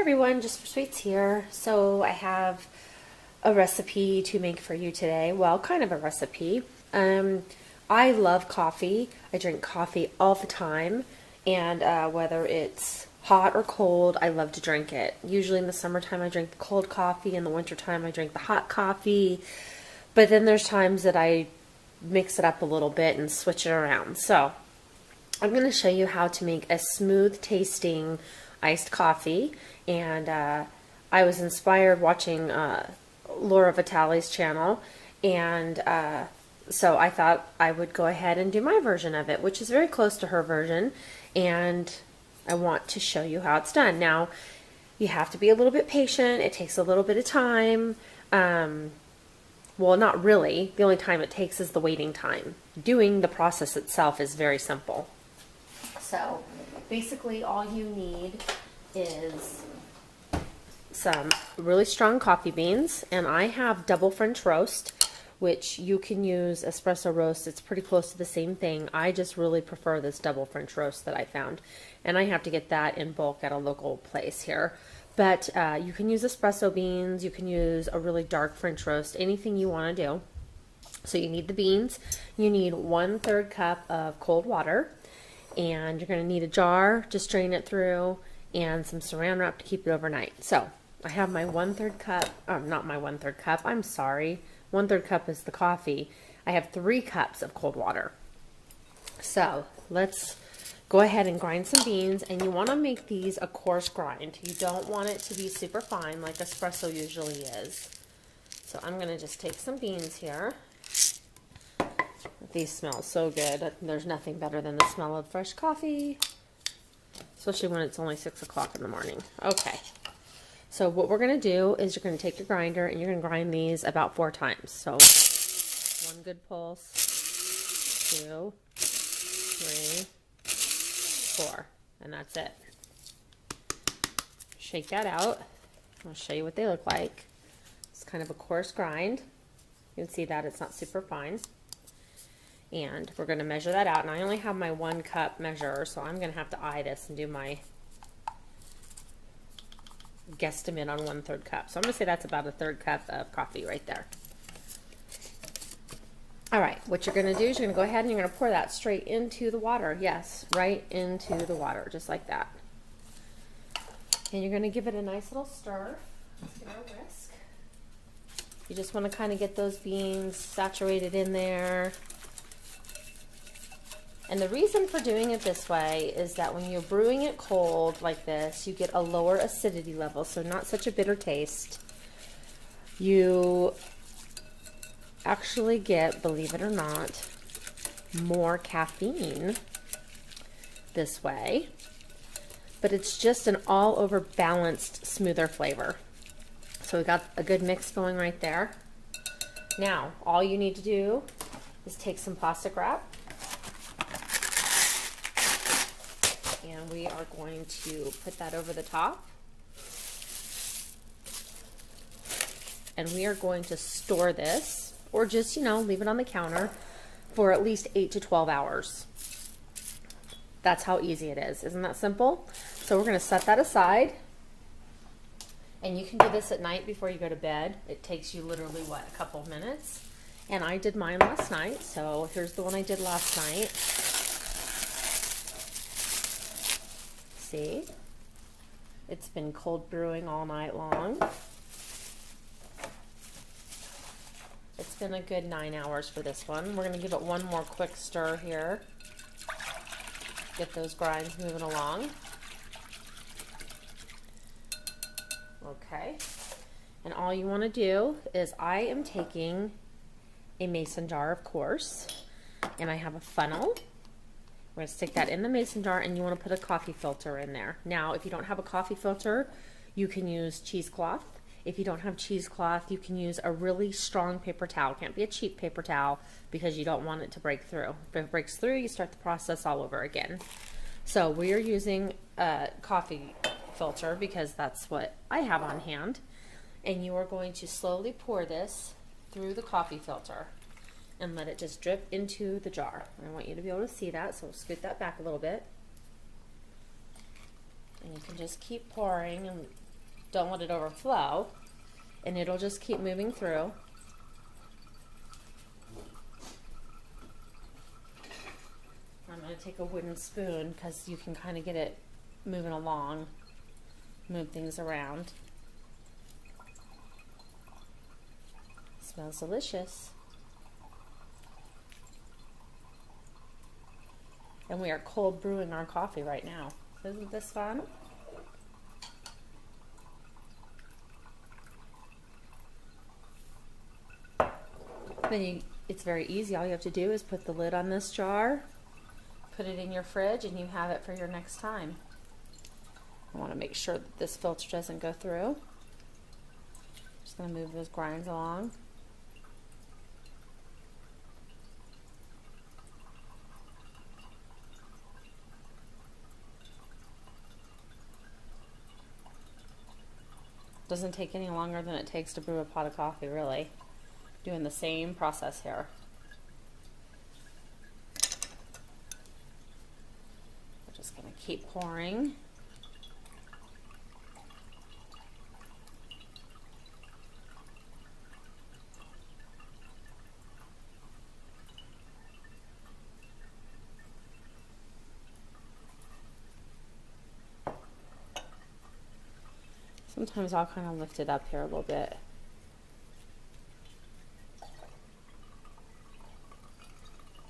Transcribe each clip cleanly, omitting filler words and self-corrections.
everyone, Jus4Sweetz here. So I have a recipe to make for you today. Well, kind of a recipe. I love coffee. I drink coffee all the time, and whether it's hot or cold, I love to drink it. Usually in the summertime I drink the cold coffee, in the wintertime I drink the hot coffee, but then there's times that I mix it up a little bit and switch it around. So I'm going to show you how to make a smooth tasting iced coffee, and I was inspired watching Laura Vitale's channel, and so I thought I would go ahead and do my version of it, which is very close to her version, and I want to show you how it's done. Now, you have to be a little bit patient. It takes a little bit of time. Well, not really. The only time it takes is the waiting time. Doing the process itself is very simple. So basically all you need is some really strong coffee beans, and I have double French roast, which you can use espresso roast. It's pretty close to the same thing. I just really prefer this double French roast that I found, and I have to get that in bulk at a local place here. But you can use espresso beans, you can use a really dark French roast, anything you want to do. So you need the beans, you need 1/3 cup of cold water, and you're going to need a jar to strain it through, and some saran wrap to keep it overnight. So I have my 1/3 cup, not my 1/3 cup, I'm sorry, 1/3 cup is the coffee. I have 3 cups of cold water. So let's go ahead and grind some beans, and you want to make these a coarse grind. You don't want it to be super fine like espresso usually is. So I'm going to just take some beans here. These smell so good. There's nothing better than the smell of fresh coffee, especially when it's only 6 o'clock in the morning. Okay, so what we're going to do is you're going to take your grinder and you're going to grind these about 4 times. So 1 good pulse, 2, 3, 4, and that's it. Shake that out. I'll show you what they look like. It's kind of a coarse grind. You can see that it's not super fine. And we're going to measure that out. And I only have my 1 cup measure, so I'm going to have to eye this and do my guesstimate on 1/3 cup. So I'm going to say that's about a 1/3 cup of coffee right there. All right, what you're going to do is you're going to go ahead and you're going to pour that straight into the water. Yes, right into the water, just like that. And you're going to give it a nice little stir. Let's give it a whisk. You just want to kind of get those beans saturated in there. And the reason for doing it this way is that when you're brewing it cold like this, you get a lower acidity level, so not such a bitter taste. You actually get, believe it or not, more caffeine this way, but it's just an all over balanced, smoother flavor. So we got a good mix going right there. Now, all you need to do is take some plastic wrap, and we are going to put that over the top. And we are going to store this, or just, you know, leave it on the counter for at least 8 to 12 hours. That's how easy it is. Isn't that simple? So we're going to set that aside. And you can do this at night before you go to bed. It takes you literally, what, a couple of minutes? And I did mine last night, so here's the one I did last night. See? It's been cold brewing all night long. It's been a good 9 hours for this one. We're going to give it one more quick stir here. Get those grinds moving along. Okay. And all you want to do is, I am taking a mason jar, of course, and I have a funnel. We're going to stick that in the mason jar, and you want to put a coffee filter in there. Now, if you don't have a coffee filter, you can use cheesecloth. If you don't have cheesecloth, you can use a really strong paper towel. It can't be a cheap paper towel because you don't want it to break through. If it breaks through, you start the process all over again. So we are using a coffee filter because that's what I have on hand. And you are going to slowly pour this through the coffee filter and let it just drip into the jar. And I want you to be able to see that, so we'll scoot that back a little bit. And you can just keep pouring and Don't let it overflow, and it'll just keep moving through. I'm going to take a wooden spoon because you can kind of get it moving along, move things around. Smells delicious. And we are cold brewing our coffee right now. Isn't this fun? Then it's very easy. All you have to do is put the lid on this jar, put it in your fridge, and you have it for your next time. I want to make sure that this filter doesn't go through. Just going to move those grinds along. Doesn't take any longer than it takes to brew a pot of coffee, really. Doing the same process here. We're just going to keep pouring. Sometimes I'll kind of lift it up here a little bit.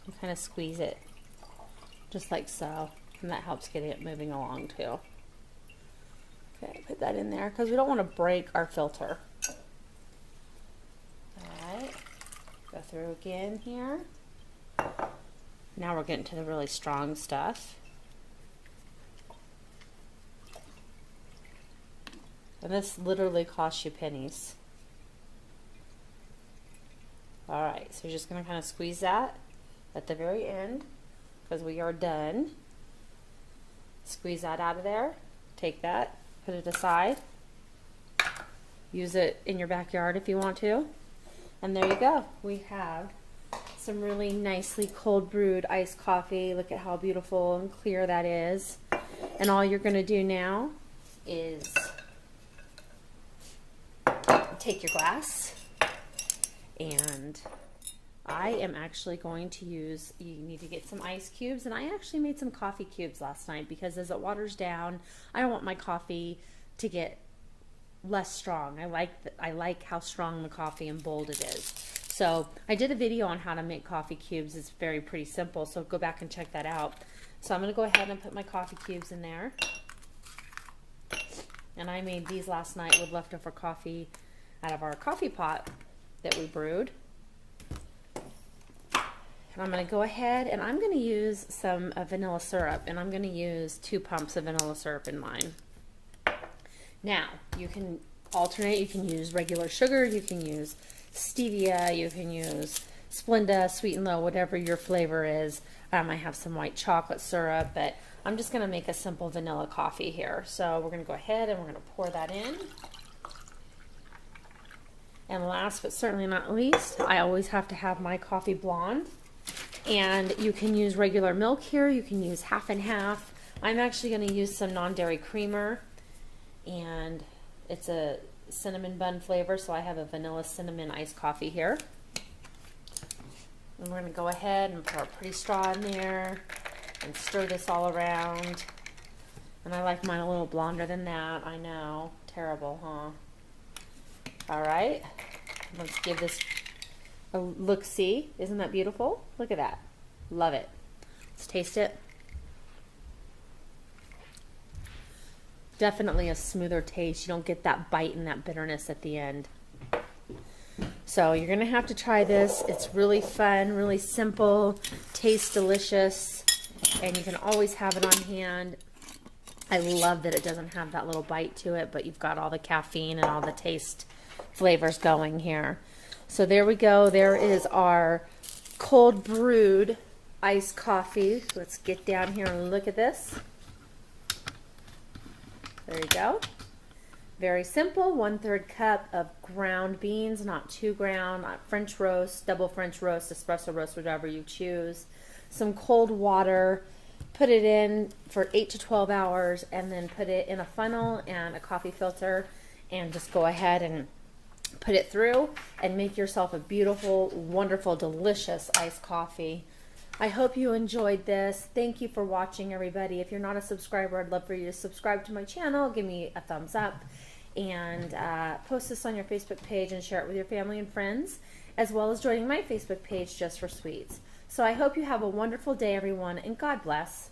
And kind of squeeze it, just like so. And that helps getting it moving along too. Okay, put that in there because we don't want to break our filter. Alright, go through again here. Now we're getting to the really strong stuff. And this literally costs you pennies. Alright, so you're just going to kind of squeeze that at the very end because we are done. Squeeze that out of there. Take that, put it aside. Use it in your backyard if you want to. And there you go. We have some really nicely cold brewed iced coffee. Look at how beautiful and clear that is. And all you're going to do now is take your glass, and I am actually going to use, you need to get some ice cubes, and I actually made some coffee cubes last night because as it waters down, I don't want my coffee to get less strong. I like how strong the coffee and bold it is. So I did a video on how to make coffee cubes. It's pretty simple, so go back and check that out. So I'm going to go ahead and put my coffee cubes in there. And I made these last night with leftover coffee out of our coffee pot that we brewed. And I'm going to go ahead and I'm going to use some vanilla syrup, and I'm going to use 2 pumps of vanilla syrup in mine. Now, you can alternate. You can use regular sugar, you can use stevia, you can use Splenda, sweet and low, whatever your flavor is. I have some white chocolate syrup, but I'm just going to make a simple vanilla coffee here. So we're going to go ahead and we're going to pour that in. And last but certainly not least, I always have to have my coffee blonde. And you can use regular milk here. You can use half and half. I'm actually going to use some non-dairy creamer. And it's a cinnamon bun flavor, so I have a vanilla cinnamon iced coffee here. And we're going to go ahead and put our pretty straw in there and stir this all around. And I like mine a little blonder than that. I know. Terrible, huh? Alright, let's give this a look-see. Isn't that beautiful? Look at that. Love it. Let's taste it. Definitely a smoother taste. You don't get that bite and that bitterness at the end. So you're going to have to try this. It's really fun, really simple, tastes delicious, and you can always have it on hand. I love that it doesn't have that little bite to it, but you've got all the caffeine and all the taste flavors going here. So there we go. There is our cold brewed iced coffee. Let's get down here and look at this. There you go. Very simple. 1/3 cup of ground beans, not too ground, not French roast, double French roast, espresso roast, whatever you choose. Some cold water. Put it in for 8 to 12 hours and then put it in a funnel and a coffee filter and just go ahead and put it through and make yourself a beautiful, wonderful, delicious iced coffee. I hope you enjoyed this. Thank you for watching, everybody. If you're not a subscriber, I'd love for you to subscribe to my channel, give me a thumbs up, and post this on your Facebook page and share it with your family and friends, as well as joining my Facebook page, Jus4Sweetz. So I hope you have a wonderful day, everyone, and God bless.